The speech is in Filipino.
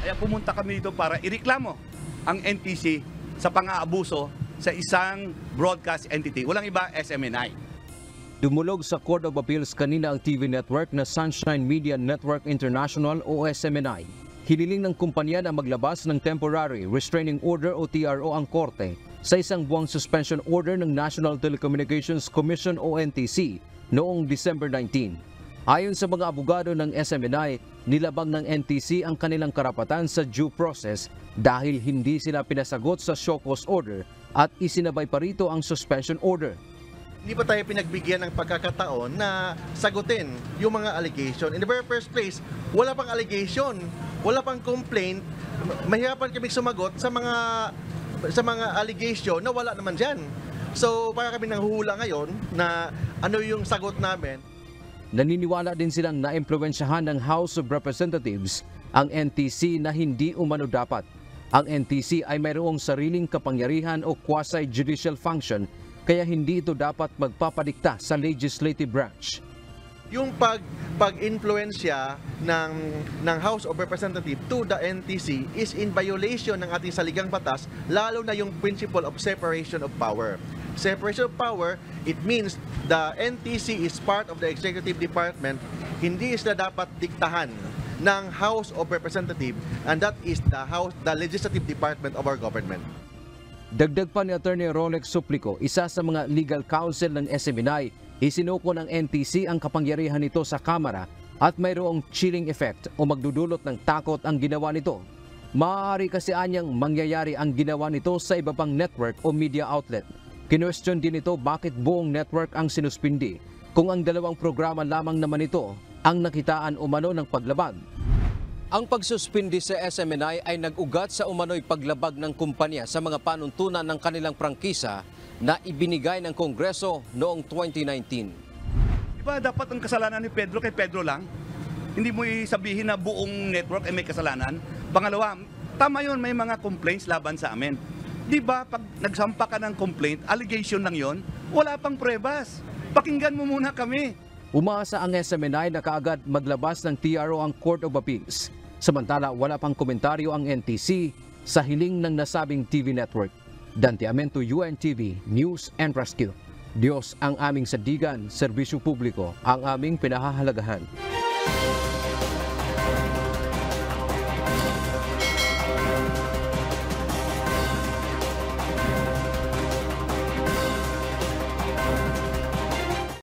Kaya pumunta kami dito para ireklamo ang NTC sa pang-aabuso sa isang broadcast entity. Walang iba, SMNI. Dumulog sa Court of Appeals kanina ang TV network na Sunshine Media Network International o SMNI. Hiniling ng kumpanya na maglabas ng Temporary Restraining Order o TRO ang korte sa isang buwang suspension order ng National Telecommunications Commission o NTC noong December 19. Ayon sa mga abogado ng SMNI, nilabag ng NTC ang kanilang karapatan sa due process dahil hindi sila pinasagot sa show cause order at isinabay pa rito ang suspension order. Hindi pa tayo pinagbigyan ng pagkakataon na sagutin yung mga allegation. In the very first place, wala pang allegation, wala pang complaint. Mahirapan kami sumagot sa mga allegation na wala naman dyan. So, para kami nanghuhula ngayon na ano yung sagot namin. Naniniwala din silang naimpluwensyahan ng House of Representatives ang NTC na hindi umano dapat. Ang NTC ay mayroong sariling kapangyarihan o quasi-judicial function kaya hindi ito dapat magpapadikta sa legislative branch. Yung pag-influensya ng House of Representatives to the NTC is in violation ng ating saligang batas, lalo na yung principle of separation of power. Separation of power, it means the NTC is part of the Executive Department, hindi sila dapat diktahan ng House of Representatives, and that is the Legislative Department of our government. Dagdag pa ni Attorney Rolex Suplico, isa sa mga legal counsel ng SMNI, isinuko ng NTC ang kapangyarihan nito sa Kamara at mayroong chilling effect o magdudulot ng takot ang ginawa nito. Maaari kasi anyang mangyayari ang ginawa nito sa iba pang network o media outlet. Kinwestiyon din ito bakit buong network ang sinuspindi kung ang dalawang programa lamang naman ito ang nakitaan umano ng paglabag. Ang pagsuspindi sa SMNI ay nag-ugat sa umano'y paglabag ng kumpanya sa mga panuntunan ng kanilang prangkisa na ibinigay ng Kongreso noong 2019. Diba dapat ang kasalanan ni Pedro kay Pedro lang? Hindi mo sabihin na buong network ay may kasalanan. Pangalawa, tama yun, may mga complaints laban sa amin. Di ba, pag nagsampa ka ng complaint, allegation lang yon, wala pang pruebas. Pakinggan mo muna kami. Umaasa ang SMNI na kaagad maglabas ng TRO ang Court of Appeals. Samantala, wala pang komentaryo ang NTC sa hiling ng nasabing TV network. Dante Amento, UNTV, News and Rescue. Diyos ang aming sandigan, serbisyo publiko ang aming pinahahalagahan.